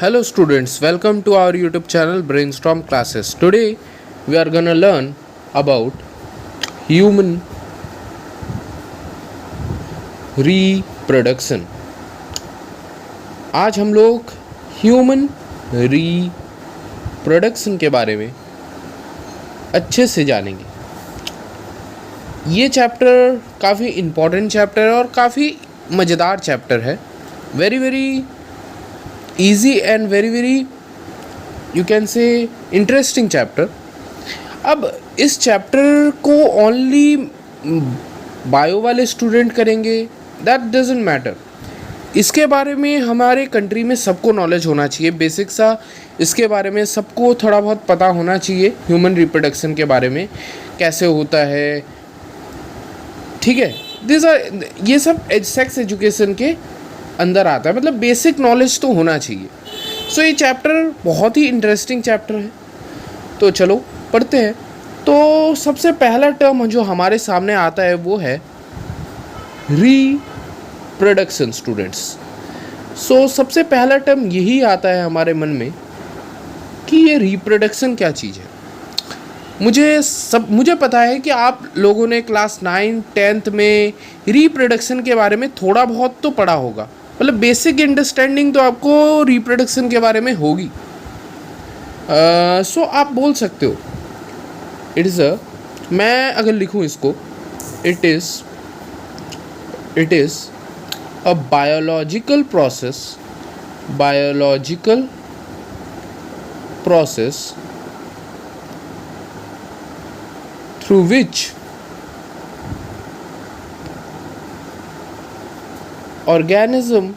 Hello students, welcome to our YouTube channel Brainstorm Classes. Today we are gonna learn about human reproduction. आज हम लोग human reproduction के बारे में अच्छे से जानेंगे। ये चैप्टर काफ़ी इम्पोर्टेंट चैप्टर है और काफ़ी मज़ेदार चैप्टर है। Very easy and very you can say interesting chapter. अब इस चैप्टर को ओनली बायो वाले स्टूडेंट करेंगे, दैट डजंट मैटर। इसके बारे में हमारे कंट्री में सबको नॉलेज होना चाहिए, बेसिक सा इसके बारे में सबको थोड़ा बहुत पता होना चाहिए। ह्यूमन रिप्रोडक्शन के बारे में कैसे होता है, ठीक है। ये सब सेक्स एजुकेशन के अंदर आता है, मतलब बेसिक नॉलेज तो होना चाहिए। सो ये चैप्टर बहुत ही इंटरेस्टिंग चैप्टर है, तो चलो पढ़ते हैं। तो सबसे पहला टर्म जो हमारे सामने आता है वो है रिप्रोडक्शन स्टूडेंट्स। सो सबसे पहला टर्म यही आता है हमारे मन में कि ये रिप्रोडक्शन क्या चीज़ है। मुझे पता है कि आप लोगों ने क्लास 9 10th में रिप्रोडक्शन के बारे में थोड़ा बहुत तो पढ़ा होगा, मतलब बेसिक अंडरस्टैंडिंग तो आपको रिप्रोडक्शन के बारे में होगी। सो आप बोल सकते हो इट इज़ मैं अगर लिखूँ इसको, it is a biological process through which organism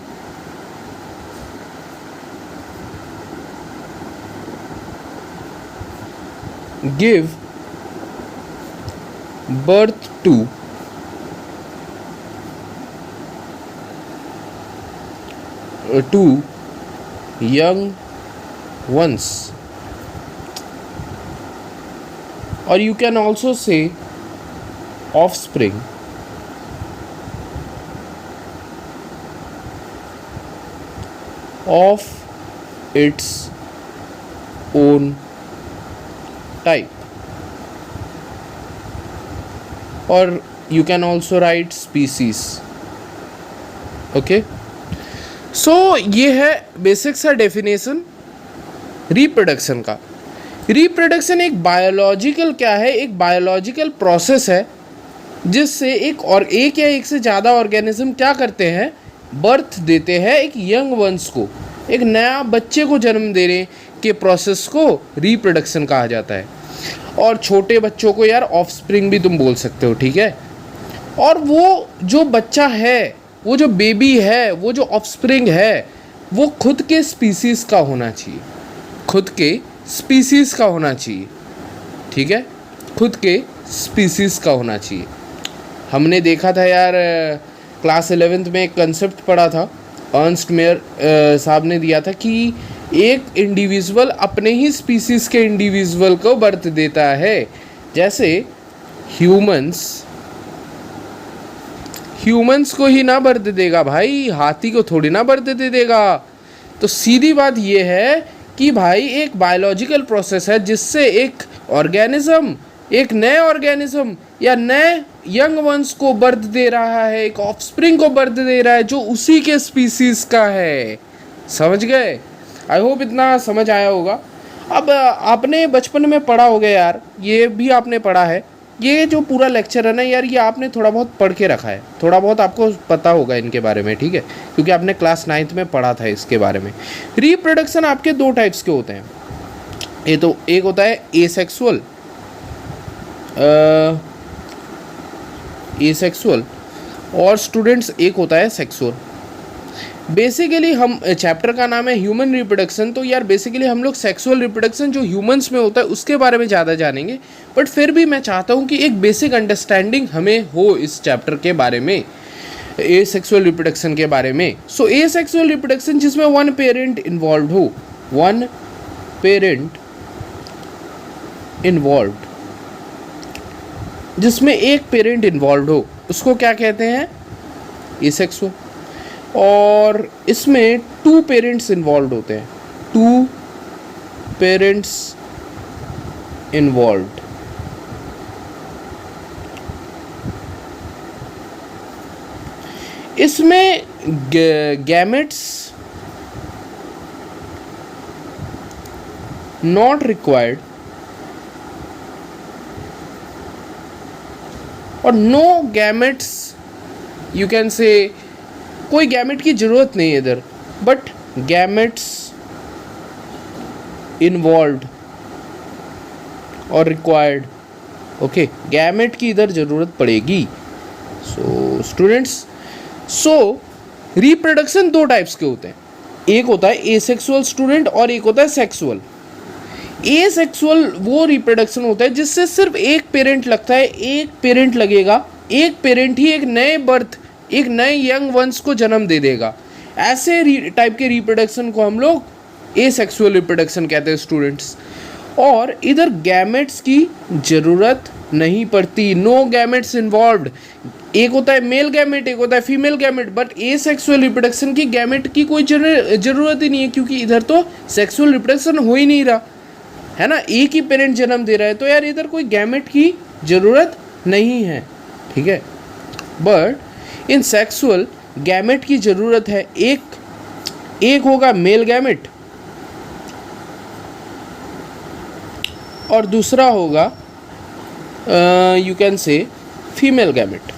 give birth to young ones, or you can also say offspring of its own type, or you can also write species. Okay, so ये है basic सा definition reproduction का। Reproduction एक biological क्या है, एक biological process है जिससे एक या एक से ज़्यादा ऑर्गेनिज्म क्या करते हैं, बर्थ देते हैं एक यंग वंस को, एक नया बच्चे को जन्म देने के प्रोसेस को रिप्रोडक्शन कहा जाता है। और छोटे बच्चों को यार ऑफस्प्रिंग भी तुम बोल सकते हो, ठीक है। और वो जो बच्चा है, वो जो बेबी है, वो जो ऑफस्प्रिंग है, वो खुद के स्पीसीज़ का होना चाहिए, खुद के स्पीसीज़ का होना चाहिए, ठीक है, खुद के स्पीसीज़ का होना चाहिए। हमने देखा था यार क्लास 11th में एक कंसेप्ट पढ़ा था, अर्नस्ट मेयर साहब ने दिया था कि एक इंडिविजुअल अपने ही स्पीसीज़ के इंडिविजुअल को बर्थ देता है। जैसे ह्यूमंस को ही ना बर्थ देगा भाई, हाथी को थोड़ी ना बर्थ दे देगा। तो सीधी बात ये है कि भाई एक बायोलॉजिकल प्रोसेस है जिससे एक ऑर्गेनिज्म, एक नए ऑर्गेनिज्म या नए यंग वंस को बर्थ दे रहा है, एक ऑफस्प्रिंग को बर्थ दे रहा है जो उसी के स्पीसीज़ का है। समझ गए? आई होप इतना समझ आया होगा। अब आपने बचपन में पढ़ा होगा यार, ये भी आपने पढ़ा है, ये जो पूरा लेक्चर है ना यार, ये आपने थोड़ा बहुत पढ़ के रखा है, थोड़ा बहुत आपको पता होगा इनके बारे में, ठीक है, क्योंकि आपने क्लास 9th में पढ़ा था इसके बारे में। रिप्रोडक्शन आपके दो टाइप्स के होते हैं। ये तो एक होता है एसेक्सुअल और स्टूडेंट्स एक होता है सेक्सुअल। बेसिकली हम चैप्टर का नाम है ह्यूमन रिप्रोडक्शन, तो यार बेसिकली हम लोग सेक्सुअल रिप्रोडक्शन जो ह्यूमंस में होता है उसके बारे में ज़्यादा जानेंगे, बट फिर भी मैं चाहता हूँ कि एक बेसिक अंडरस्टैंडिंग हमें हो इस चैप्टर के बारे में, एसेक्सुअल रिप्रोडक्शन के बारे में। सो एसेक्सुअल रिप्रोडक्शन जिसमें वन पेरेंट इन्वॉल्व्ड, जिसमें एक पेरेंट इन्वॉल्व हो, उसको क्या कहते हैं, एसेक्सुअल। और इसमें 2 पेरेंट्स इन्वॉल्व होते हैं, 2 पेरेंट्स इन्वॉल्व्ड। इसमें गैमेट्स नॉट रिक्वायर्ड और no gametes, you can say कोई गैमेट की जरूरत नहीं है इधर, बट गैमेट्स इन्वॉल्व्ड और रिक्वायर्ड। ओके, गैमेट की इधर जरूरत पड़ेगी। So students, so reproduction 2 types के होते हैं, एक होता है एसेक्सुअल स्टूडेंट और एक होता है सेक्सुअल। एसेक्सुअल वो रिप्रोडक्शन होता है जिससे सिर्फ एक पेरेंट लगता है, एक पेरेंट लगेगा, एक पेरेंट ही एक नए बर्थ, एक नए यंग वंस को जन्म दे देगा। ऐसे टाइप के रिप्रोडक्शन को हम लोग एसेक्सुअल रिप्रोडक्शन कहते हैं स्टूडेंट्स। और इधर गैमेट्स की ज़रूरत नहीं पड़ती, नो गैमेट्स इन्वॉल्व्ड। एक होता है मेल गैमेट, एक होता है female gamete, but asexual reproduction की गैमेट की कोई ज़रूरत ही नहीं है, क्योंकि इधर तो सेक्सुअल रिप्रोडक्शन हो ही नहीं रहा है ना, एक ही पेरेंट जन्म दे रहा है, तो यार इधर कोई गैमेट की ज़रूरत नहीं है, ठीक है। बट इन सेक्सुअल गैमेट की ज़रूरत है, एक होगा मेल गैमेट और दूसरा होगा यू कैन से फीमेल गैमेट।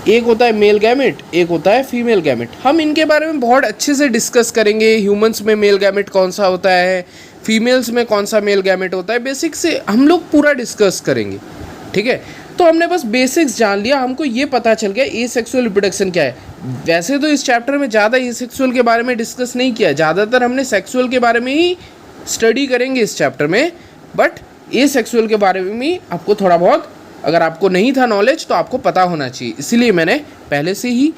एक होता है मेल गैमेट, एक होता है फीमेल गैमेट। हम इनके बारे में बहुत अच्छे से डिस्कस करेंगे, ह्यूमंस में मेल गैमेट कौन सा होता है, फीमेल्स में कौन सा मेल गैमेट होता है, बेसिक से हम लोग पूरा डिस्कस करेंगे, ठीक है। तो हमने बस बेसिक्स जान लिया, हमको ये पता चल गया एसेक्सुअल रिप्रोडक्शन क्या है। वैसे तो इस चैप्टर में ज़्यादा एसेक्सुअल के बारे में डिस्कस नहीं किया, ज़्यादातर हमने सेक्सुअल के बारे में ही स्टडी करेंगे इस चैप्टर में, बट एसेक्सुअल के बारे में भी आपको थोड़ा बहुत, अगर आपको नहीं था नॉलेज तो आपको पता होना चाहिए, इसीलिए मैंने पहले से ही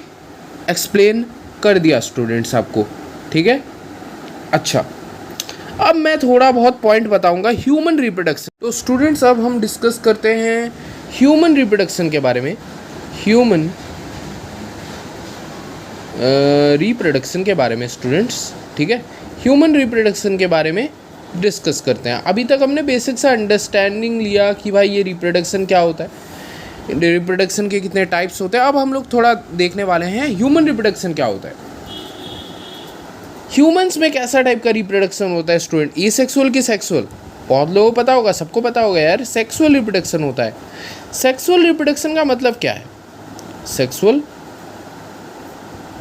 एक्सप्लेन कर दिया स्टूडेंट्स आपको, ठीक है। अच्छा, अब मैं थोड़ा बहुत पॉइंट बताऊंगा ह्यूमन रिप्रोडक्शन। तो स्टूडेंट्स अब हम डिस्कस करते हैं ह्यूमन रिप्रोडक्शन के बारे में, ह्यूमन रिप्रोडक्शन के बारे में स्टूडेंट्स, ठीक है। ह्यूमन रिप्रोडक्शन के बारे में डिस्कस करते हैं। अभी तक हमने बेसिक सा अंडरस्टैंडिंग लिया कि भाई ये रिप्रोडक्शन क्या होता है, रिप्रोडक्शन के कितने टाइप्स होते हैं। अब हम लोग थोड़ा देखने वाले हैं ह्यूमन रिप्रोडक्शन क्या होता है। ह्यूमंस में कैसा टाइप का रिप्रोडक्शन होता है स्टूडेंट, एसेक्सुअल की सेक्सुअल, बहुत लोगों को पता होगा, सबको पता होगा यार, सेक्सुअल रिप्रोडक्शन होता है। सेक्सुअल रिप्रोडक्शन का मतलब क्या है, सेक्सुअल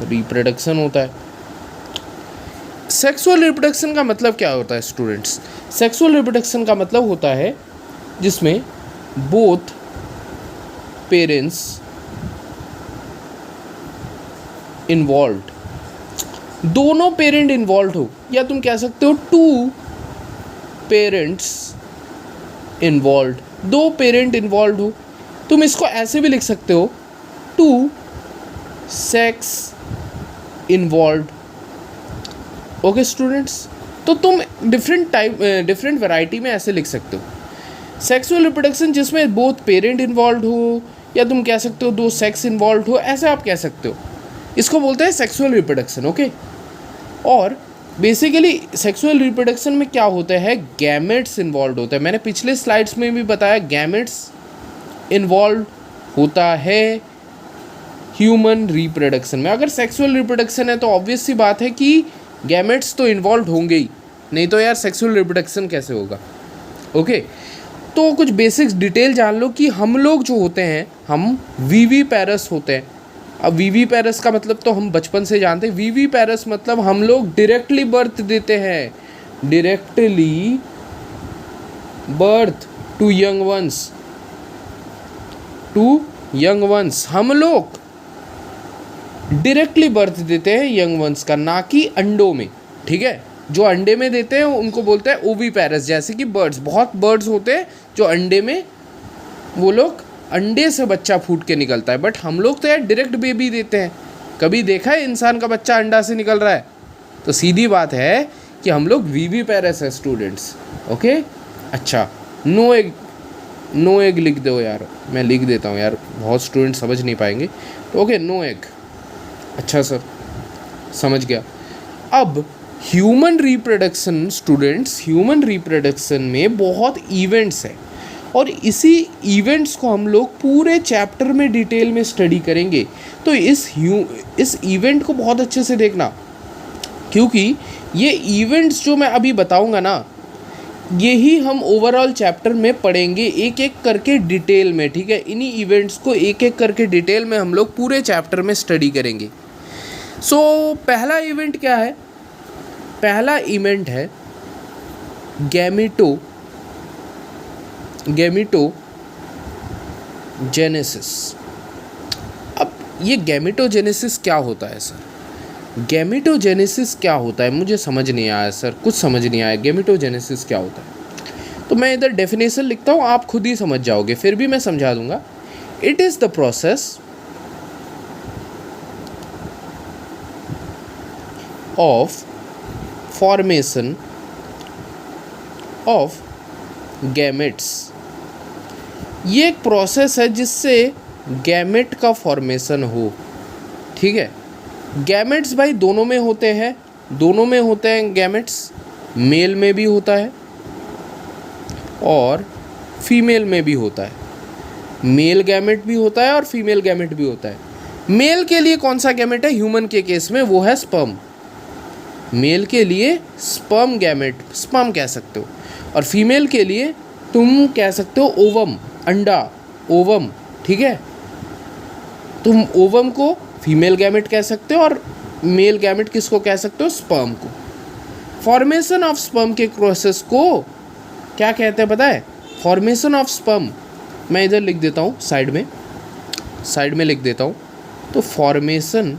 रिप्रोडक्शन होता है। सेक्सुअल रिप्रोडक्शन का मतलब क्या होता है स्टूडेंट्स, सेक्सुअल रिप्रोडक्शन का मतलब होता है जिसमें बोथ पेरेंट्स इन्वॉल्व्ड, दोनों पेरेंट इन्वॉल्व हो, या तुम कह सकते हो 2 पेरेंट्स इन्वॉल्व, 2 पेरेंट इन्वॉल्व हो। तुम इसको ऐसे भी लिख सकते हो 2 सेक्स इन्वॉल्व। ओके स्टूडेंट्स, तो तुम डिफरेंट वैरायटी में ऐसे लिख सकते हो, सेक्सुअल रिप्रोडक्शन जिसमें बोथ पेरेंट इन्वॉल्व हो, या तुम कह सकते हो 2 सेक्स इन्वॉल्व हो, ऐसे आप कह सकते हो, इसको बोलते हैं सेक्सुअल रिप्रोडक्शन। ओके, और बेसिकली सेक्सुअल रिप्रोडक्शन में क्या होता है, गैमेट्स इन्वॉल्व होता है। मैंने पिछले स्लाइड्स में भी बताया गैमेट्स इन्वॉल्व होता है ह्यूमन रिप्रोडक्शन में। अगर सेक्सुअल रिप्रोडक्शन है तो ऑब्वियस सी बात है कि गैमेट्स तो इन्वॉल्व होंगे ही, नहीं तो यार सेक्सुअल रिप्रोडक्शन कैसे होगा। ओके, तो कुछ बेसिक्स डिटेल जान लो कि हम लोग जो होते हैं, हम वीवी पैरस होते हैं। अब वीवी पैरस का मतलब तो हम बचपन से जानते हैं, वीवी पैरस मतलब हम लोग डायरेक्टली बर्थ देते हैं, directly birth to young ones, हम लोग डायरेक्टली बर्थ देते हैं यंग वंस का, ना कि अंडों में, ठीक है। जो अंडे में देते हैं उनको बोलते हैं ओवी पैरस, जैसे कि बर्ड्स, बहुत बर्ड्स होते हैं जो अंडे में, वो लोग अंडे से बच्चा फूट के निकलता है, बट हम लोग तो यार डायरेक्ट बेबी देते हैं। कभी देखा है इंसान का बच्चा अंडा से निकल रहा है? तो सीधी बात है कि हम लोग वीवी पैरस है स्टूडेंट्स। ओके, अच्छा, नो एग लिख दो यार, मैं लिख देता हूँ यार, बहुत स्टूडेंट समझ नहीं पाएंगे। तो ओके, नो एग, अच्छा सर, समझ गया। अब human reproduction students, human reproduction में बहुत इवेंट्स हैं और इसी इवेंट्स को हम लोग पूरे चैप्टर में डिटेल में स्टडी करेंगे। तो इस इवेंट को बहुत अच्छे से देखना, क्योंकि ये इवेंट्स जो मैं अभी बताऊंगा ना, यही हम ओवरऑल चैप्टर में पढ़ेंगे एक एक करके डिटेल में, ठीक है। इन्हीं इवेंट्स को एक एक करके डिटेल में हम लोग पूरे चैप्टर में स्टडी करेंगे। सो पहला इवेंट क्या है? पहला इवेंट है गैमेटोजेनेसिस। अब ये गैमेटोजेनेसिस क्या होता है सर? गैमेटोजेनेसिस क्या होता है? मुझे समझ नहीं आया सर, कुछ समझ नहीं आया। गैमेटोजेनेसिस क्या होता है? तो मैं इधर डेफिनेशन लिखता हूँ, आप खुद ही समझ जाओगे, फिर भी मैं समझा दूंगा। It is the process of formation of gametes. ये एक प्रोसेस है जिससे गैमेट का फॉर्मेशन हो, ठीक है। गैमेट्स भाई दोनों में होते हैं, दोनों में होते हैं गैमेट्स, मेल में भी होता है और फीमेल में भी होता है। मेल गैमेट भी होता है और फीमेल गैमेट भी होता है। मेल के लिए कौन सा गैमेट है? ह्यूमन के केस में वो है स्पर्म। मेल के लिए स्पर्म गैमेट, स्पर्म कह सकते हो, और फीमेल के लिए तुम कह सकते हो ओवम, अंडा, ओवम, ठीक है। तुम ओवम को फीमेल गैमेट कह सकते हो और मेल गैमेट किसको कह सकते हो? स्पर्म को। फॉर्मेशन ऑफ स्पर्म के प्रोसेस को क्या कहते हैं पता है? फॉर्मेशन ऑफ स्पर्म, मैं इधर लिख देता हूँ साइड में लिख देता हूँ। तो फॉर्मेशन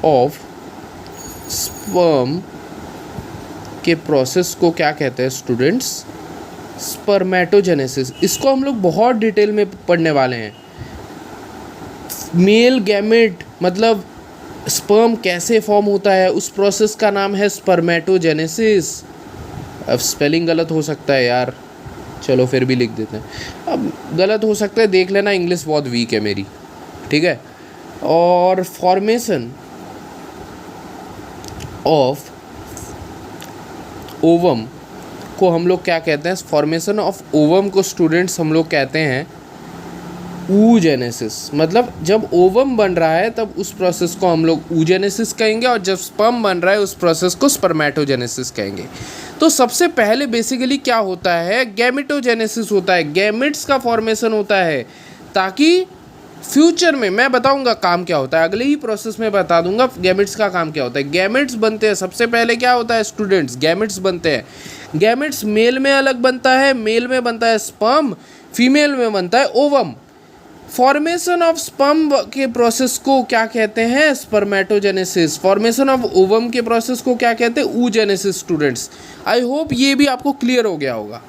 ऑफ स्पर्म के प्रोसेस को क्या कहते हैं स्टूडेंट्स? स्पर्मेटोजेनेसिस। इसको हम लोग बहुत डिटेल में पढ़ने वाले हैं। मेल गैमेट मतलब स्पर्म कैसे फॉर्म होता है, उस प्रोसेस का नाम है स्पर्मेटोजेनेसिस। अब स्पेलिंग गलत हो सकता है यार, चलो फिर भी लिख देते हैं। अब गलत हो सकता है, देख लेना, इंग्लिश बहुत वीक है मेरी, ठीक है। और फॉर्मेशन ऑफ ओवम को हम लोग क्या कहते हैं? फॉर्मेशन ऑफ ओवम को स्टूडेंट्स हम लोग कहते हैं oogenesis। मतलब जब ओवम बन रहा है तब उस प्रोसेस को हम लोग oogenesis कहेंगे, और जब स्पर्म बन रहा है उस प्रोसेस को स्पर्मेटोजेनेसिस कहेंगे। तो सबसे पहले बेसिकली क्या होता है? गैमेटोजेनेसिस होता है, गैमेट्स का फॉर्मेशन होता है, ताकि फ्यूचर में मैं बताऊंगा काम क्या होता है, अगले ही प्रोसेस में बता दूंगा गैमेट्स का काम क्या होता है। गैमेट्स बनते हैं, सबसे पहले क्या होता है स्टूडेंट्स? गैमेट्स बनते हैं। गैमेट्स मेल में अलग बनता है, मेल में बनता है स्पर्म, फीमेल में बनता है ओवम। फॉर्मेशन ऑफ स्पर्म के प्रोसेस को क्या कहते हैं? स्पर्मेटोजेनेसिस। फॉर्मेशन ऑफ ओवम के प्रोसेस को क्या कहते हैं? oogenesis। स्टूडेंट्स आई होप ये भी आपको क्लियर हो गया होगा।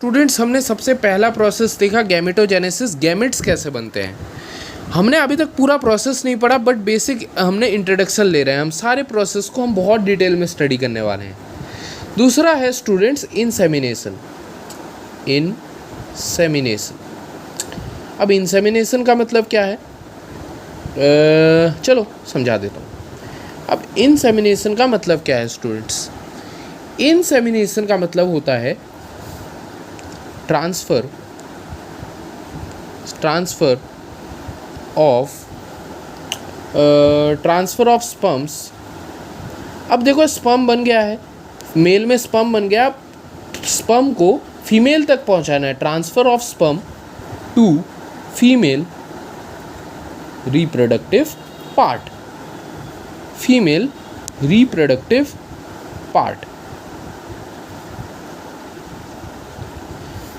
स्टूडेंट्स हमने सबसे पहला प्रोसेस देखा गैमेटोजेनेसिस, गैमेट्स कैसे बनते हैं। हमने अभी तक पूरा प्रोसेस नहीं पढ़ा, बट बेसिक हमने इंट्रोडक्शन ले रहे हैं। हम सारे प्रोसेस को हम बहुत डिटेल में स्टडी करने वाले हैं। दूसरा है स्टूडेंट्स इंसेमिनेशन। अब इंसेमिनेशन का मतलब क्या है? चलो समझा देता हूँ। अब इंसेमिनेशन का मतलब क्या है स्टूडेंट्स? इंसेमिनेशन का मतलब होता है ट्रांसफ़र ऑफ स्पर्म्स। अब देखो स्पर्म बन गया है, मेल में स्पर्म बन गया, स्पर्म को फीमेल तक पहुंचाना है। Transfer of sperm to female reproductive part, female reproductive part.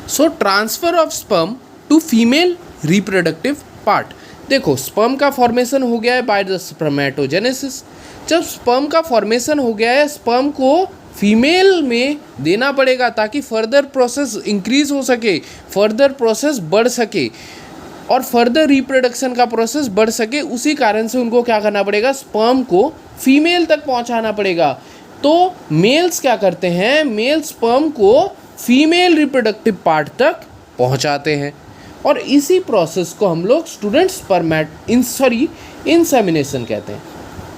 So transfer of sperm to female reproductive part. देखो स्पर्म का फॉर्मेशन हो गया है बाय द स्पर्मेटोजेनेसिस। जब स्पर्म का फॉर्मेशन हो गया है, स्पर्म को फीमेल में देना पड़ेगा ताकि फर्दर प्रोसेस इंक्रीज हो सके, फर्दर प्रोसेस बढ़ सके और फर्दर रिप्रोडक्शन का प्रोसेस बढ़ सके। उसी कारण से उनको क्या करना पड़ेगा? स्पर्म को फीमेल तक पहुंचाना पड़ेगा। तो मेल्स क्या करते हैं? मेल स्पर्म को फीमेल रिप्रोडक्टिव पार्ट तक पहुंचाते हैं, और इसी प्रोसेस को हम लोग स्टूडेंट्स इंसेमिनेशन कहते हैं।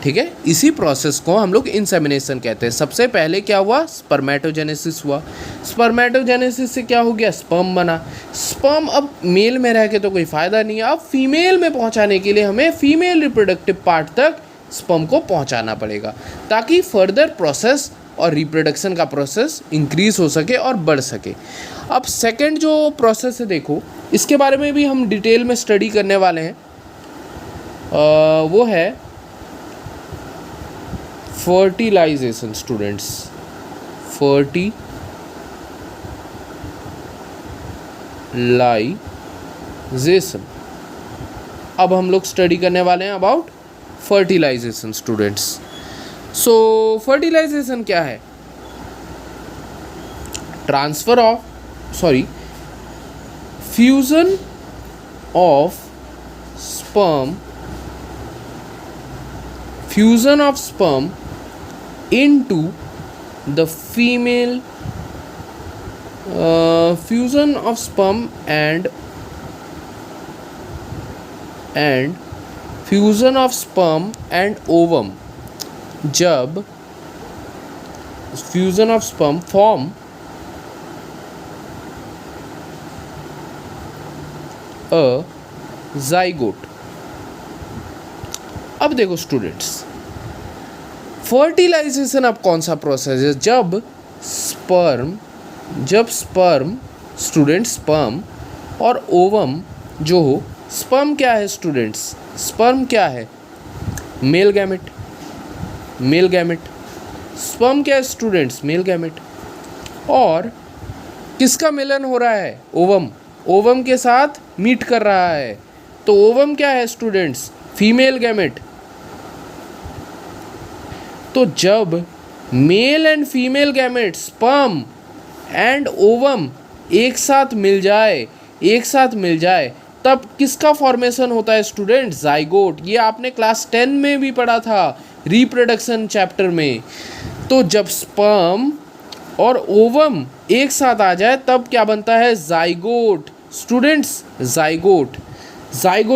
ठीक है, इसी प्रोसेस को हम लोग इंसेमिनेशन कहते हैं। सबसे पहले क्या हुआ, स्पर्मेटोजेनेसिस हुआ। स्पर्मेटोजेनेसिस से क्या हो गया, स्पर्म बना। स्पर्म अब मेल में रह के तो कोई फ़ायदा नहीं है, अब फीमेल में पहुंचाने के लिए हमें फीमेल रिप्रोडक्टिव पार्ट तक स्पर्म को पहुंचाना पड़ेगा, ताकि फर्दर प्रोसेस और रिप्रोडक्शन का प्रोसेस इंक्रीज हो सके और बढ़ सके। अब सेकंड जो प्रोसेस है देखो, इसके बारे में भी हम डिटेल में स्टडी करने वाले हैं, वो है फर्टिलाइजेशन। स्टूडेंट्स, फर्टिलाइजेशन, अब हम लोग स्टडी करने वाले हैं about fertilization students. So fertilization क्या है, transfer of fusion of sperm into the female, fusion of sperm and fusion of sperm and ovum, जब fusion of sperm form a zygote। अब देखो स्टूडेंट्स, फर्टिलाइजेशन अब कौन सा प्रोसेस है, जब स्पर्म स्टूडेंट, स्पर्म और ओवम जो हो, स्पर्म क्या है स्टूडेंट्स, स्पर्म क्या है, मेल गैमेट। स्पर्म क्या है स्टूडेंट्स, मेल गैमेट। और किसका मिलन हो रहा है, ओवम के साथ मीट कर रहा है, तो ओवम क्या है स्टूडेंट्स, फीमेल गैमेट। तो जब male and female gamete, sperm and ovum एक साथ मिल जाए तब किसका फॉर्मेशन होता है स्टूडेंट, जाइगोट। ये आपने क्लास 10 में भी पढ़ा था, रिप्रोडक्शन चैप्टर में। तो जब स्पर्म और ओवम एक साथ आ जाए तब क्या बनता है, जाइगोट स्टूडेंट्स, जाइगोट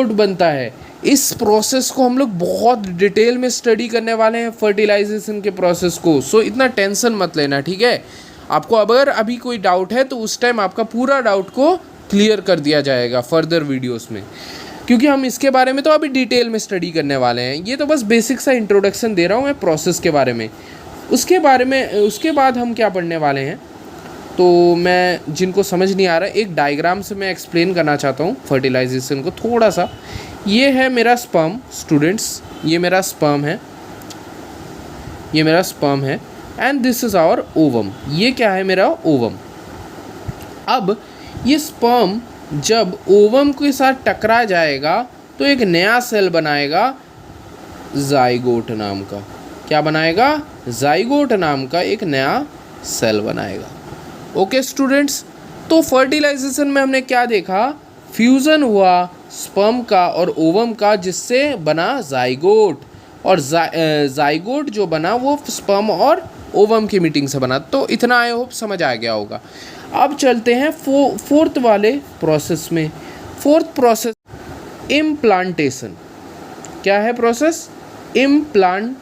बनता है। इस प्रोसेस को हम लोग बहुत डिटेल में स्टडी करने वाले हैं, फर्टिलाइजेशन के प्रोसेस को। सो इतना टेंशन मत लेना, ठीक है। आपको अगर अभी कोई डाउट है तो उस टाइम आपका पूरा डाउट को क्लियर कर दिया जाएगा फर्दर वीडियोस में, क्योंकि हम इसके बारे में तो अभी डिटेल में स्टडी करने वाले हैं। ये तो बस बेसिक सा इंट्रोडक्शन दे रहा हूँ मैं प्रोसेस के बारे में। उसके बाद हम क्या पढ़ने वाले हैं, तो मैं जिनको समझ नहीं आ रहा, एक डायग्राम से मैं एक्सप्लेन करना चाहता हूँ फर्टिलाइजेशन को थोड़ा सा। ये है मेरा स्पर्म स्टूडेंट्स, ये मेरा स्पर्म है and this is our ovum. ये क्या है, मेरा ओवम। अब ये स्पर्म जब ओवम के साथ टकरा जाएगा तो एक नया सेल बनाएगा, जाइगोट नाम का। क्या बनाएगा, जाइगोट नाम का एक नया सेल बनाएगा। ओके स्टूडेंट्स, तो फर्टिलाइजेशन में हमने क्या देखा, फ्यूज़न हुआ स्पर्म का और ओवम का, जिससे बना जाइगोट। और जाइगोट जो बना वो स्पर्म और ओवम की मीटिंग से बना। तो इतना आई होप समझ आ गया होगा। अब चलते हैं फोर्थ वाले प्रोसेस में। Fourth process implantation. क्या है प्रोसेस, इम्प्लांटेशन।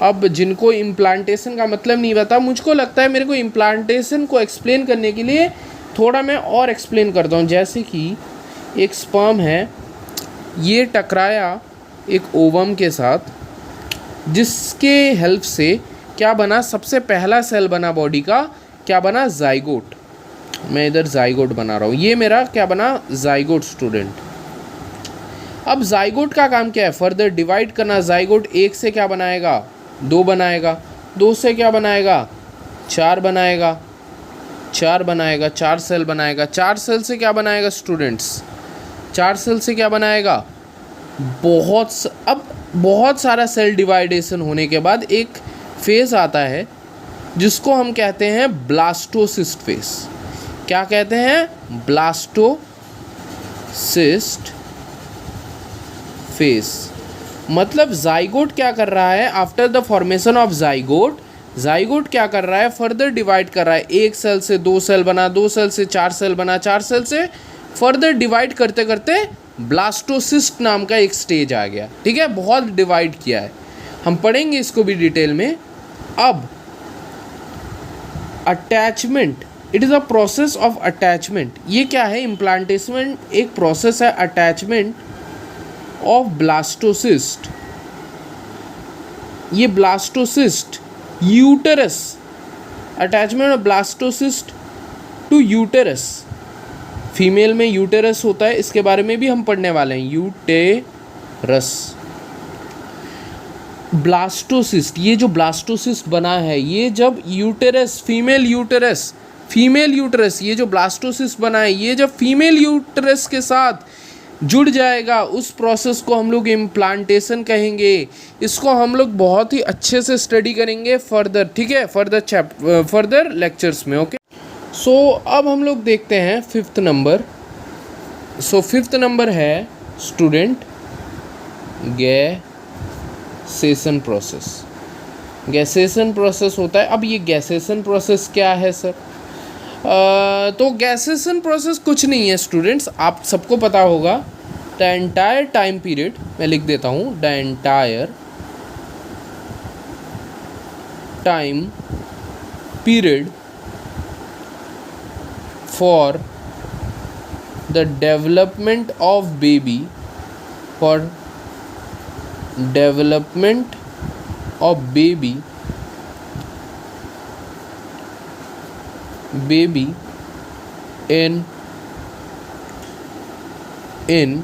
अब जिनको इम्प्लांटेशन का मतलब नहीं पता, मुझको लगता है मेरे को इम्प्लांटेशन को एक्सप्लेन करने के लिए थोड़ा मैं और एक्सप्लेन करता हूँ। जैसे कि एक स्पर्म है, ये टकराया एक ओवम के साथ, जिसके हेल्प से क्या बना, सबसे पहला सेल बना बॉडी का, क्या बना, जाइगोट। मैं इधर जाइगोट बना रहा हूँ, ये मेरा क्या बना, जाइगोट स्टूडेंट। अब जाइगोट का काम क्या है, फर्दर डिवाइड करना। जाइगोट एक से क्या बनाएगा, 2 बनाएगा, 2 से क्या बनाएगा, 4 बनाएगा, 4 सेल बनाएगा। 4 सेल से क्या बनाएगा स्टूडेंट्स, 4 सेल से क्या बनाएगा, अब बहुत सारा सेल डिवाइडेशन होने के बाद एक फेज़ आता है जिसको हम कहते हैं ब्लास्टोसिस्ट फेज। क्या कहते हैं, ब्लास्टोसिस्ट फेज। मतलब जाइगोट क्या कर रहा है, after the formation of zygote क्या कर रहा है, फर्दर डिवाइड कर रहा है। 1 सेल से 2 सेल बना, 2 सेल से 4 सेल बना, 4 सेल से फर्दर डिवाइड करते करते ब्लास्टोसिस्ट नाम का एक स्टेज आ गया, ठीक है, बहुत डिवाइड किया है, हम पढ़ेंगे इसको भी डिटेल में। अब attachment, it is a process of attachment. ये क्या है? इम्प्लांटेशन एक प्रोसेस है अटैचमेंट ऑफ ब्लास्टोसिस्ट। ये blastocyst uterus, attachment of blastocyst to uterus, female में यूटेरस होता है, इसके बारे में भी हम पढ़ने वाले हैं, यूटेरस। ब्लास्टोसिस्ट, ये जो ब्लास्टोसिस्ट बना है, ये जब यूटेरस, फीमेल यूटेरस, ये जो ब्लास्टोसिस्ट बना है, ये जब फीमेल यूटेरस के साथ जुड़ जाएगा, उस प्रोसेस को हम लोग इम्प्लांटेशन कहेंगे। इसको हम लोग बहुत ही अच्छे से स्टडी करेंगे फर्दर, ठीक है, फर्दर लेक्चर्स में। ओके, सो अब हम लोग देखते हैं fifth number. So fifth number है स्टूडेंट गैसेशन प्रोसेस। गैसेशन प्रोसेस होता है। अब ये गैसेशन प्रोसेस क्या है सर? तो गैसेशन प्रोसेस कुछ नहीं है स्टूडेंट्स, आप सबको पता होगा। द एंटायर टाइम पीरियड, मैं लिख देता हूँ, the entire time period for the development of baby, for development of baby in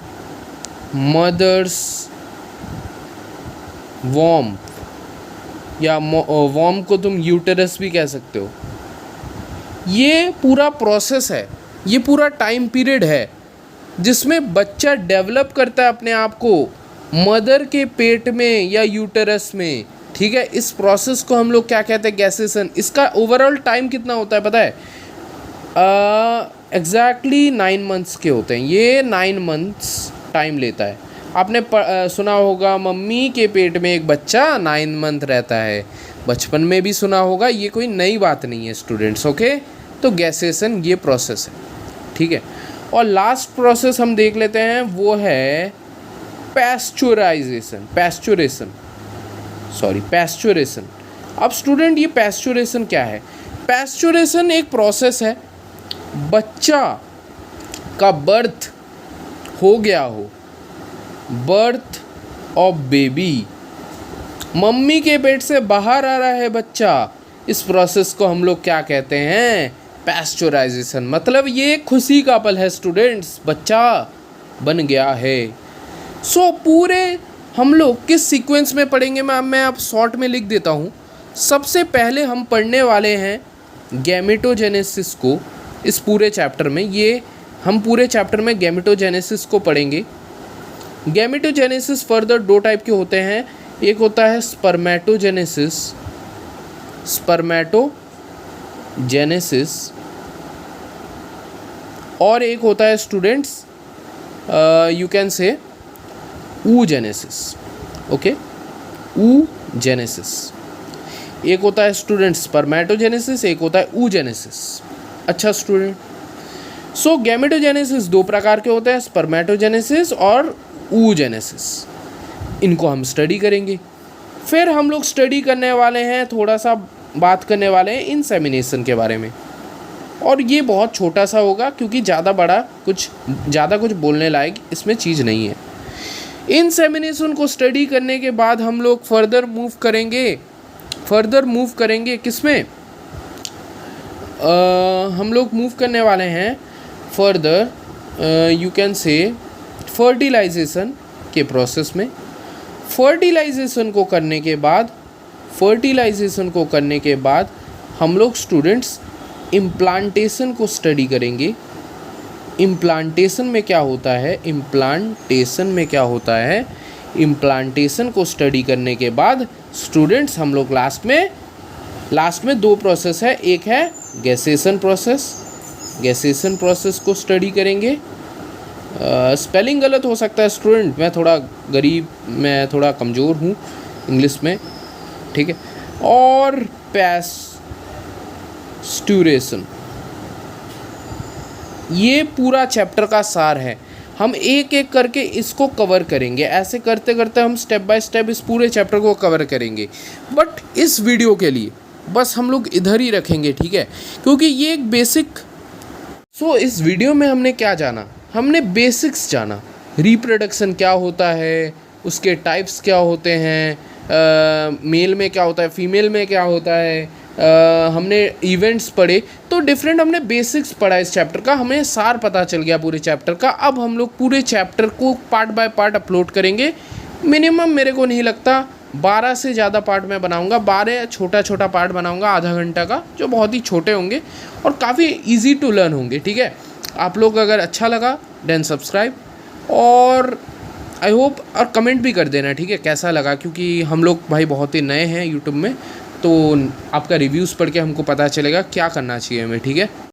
mother's womb, या वॉर्म को तुम यूटेरस भी कह सकते हो। ये पूरा प्रोसेस है, ये पूरा टाइम पीरियड है जिसमें बच्चा डेवलप करता है अपने आप को मदर के पेट में या यूटेरस में, ठीक है। इस प्रोसेस को हम लोग क्या कहते हैं? गैसेशन। इसका ओवरऑल टाइम कितना होता है पता है? एग्जैक्टली 9 मंथ्स के होते हैं। ये 9 मंथ्स टाइम लेता है। आपने सुना होगा मम्मी के पेट में एक बच्चा 9 मंथ रहता है, बचपन में भी सुना होगा, ये कोई नई बात नहीं है स्टूडेंट्स। ओके, तो गैसेशन ये प्रोसेस है, ठीक है। और लास्ट प्रोसेस हम देख लेते हैं, वो है पैस्चुरेशन। अब स्टूडेंट ये पैस्चुरेशन क्या है? पैस्चुरेशन एक प्रोसेस है, बच्चा का बर्थ हो गया हो, बर्थ ऑफ बेबी, मम्मी के पेट से बाहर आ रहा है बच्चा, इस प्रोसेस को हम लोग क्या कहते हैं? पैस्चुराइजेशन। मतलब ये खुशी का पल है स्टूडेंट्स, बच्चा बन गया है। सो पूरे हम लोग किस सीक्वेंस में पढ़ेंगे? मैं आप शॉर्ट में लिख देता हूँ। सबसे पहले हम पढ़ने वाले हैं गैमेटोजेनेसिस को। इस पूरे चैप्टर में हम पूरे चैप्टर में गैमेटोजेनेसिस को पढ़ेंगे। गैमेटोजेनेसिस फर्दर 2 टाइप के होते हैं। एक होता है स्पर्मेटोजेनेसिस, और एक होता है स्टूडेंट्स यू कैन से oogenesis। Okay, oogenesis। एक होता है स्टूडेंट स्पर्मेटोजेनेसिस, एक होता है oogenesis। अच्छा स्टूडेंट, सो गैमेटोजेनेसिस 2 प्रकार के होते हैं, स्पर्मेटोजेनेसिस और oogenesis। इनको हम स्टडी करेंगे। फिर हम लोग स्टडी करने वाले हैं, थोड़ा सा बात करने वाले हैं इंसेमिनेशन के बारे में, और ये बहुत छोटा सा होगा क्योंकि ज़्यादा कुछ बोलने लायक इसमें चीज़ नहीं है। इंसेमिनेशन को स्टडी करने के बाद हम लोग फर्दर मूव करेंगे किसमें? हम लोग मूव करने वाले हैं further you can say fertilization के प्रोसेस में। फर्टिलाइजेशन को करने के बाद हम लोग स्टूडेंट्स इम्प्लांटेशन को स्टडी करेंगे। इम्प्लांटेशन में क्या होता है? इम्प्लांटेशन को स्टडी करने के बाद स्टूडेंट्स हम लोग लास्ट में 2 प्रोसेस है। एक है गैसेशन प्रोसेस को स्टडी करेंगे। स्पेलिंग गलत हो सकता है स्टूडेंट, मैं थोड़ा कमज़ोर हूँ इंग्लिश में, ठीक है। और पैस्चुरेशन, ये पूरा चैप्टर का सार है। हम एक एक करके इसको कवर करेंगे। ऐसे करते करते हम स्टेप बाय स्टेप इस पूरे चैप्टर को कवर करेंगे। बट इस वीडियो के लिए बस हम लोग इधर ही रखेंगे, ठीक है, क्योंकि ये एक बेसिक। सो इस वीडियो में हमने क्या जाना, हमने बेसिक्स जाना। रिप्रोडक्शन क्या होता है, उसके टाइप्स क्या होते हैं, मेल में क्या होता है, फीमेल में क्या होता है, हमने इवेंट्स पढ़े, तो डिफरेंट हमने बेसिक्स पढ़ा इस चैप्टर का, हमें सार पता चल गया पूरे चैप्टर का। अब हम लोग पूरे चैप्टर को पार्ट बाय पार्ट अपलोड करेंगे। मिनिमम मेरे को नहीं लगता 12 से ज़्यादा पार्ट मैं बनाऊंगा, 12 छोटा छोटा पार्ट बनाऊंगा आधा घंटा का, जो बहुत ही छोटे होंगे और काफ़ी इजी टू लर्न होंगे, ठीक है। आप लोग अगर अच्छा लगा देन सब्सक्राइब और आई होप, और कमेंट भी कर देना, ठीक है, कैसा लगा, क्योंकि हम लोग भाई बहुत ही नए हैं यूट्यूब में, तो आपका रिव्यूज़ पढ़ के हमको पता चलेगा क्या करना चाहिए हमें, ठीक है।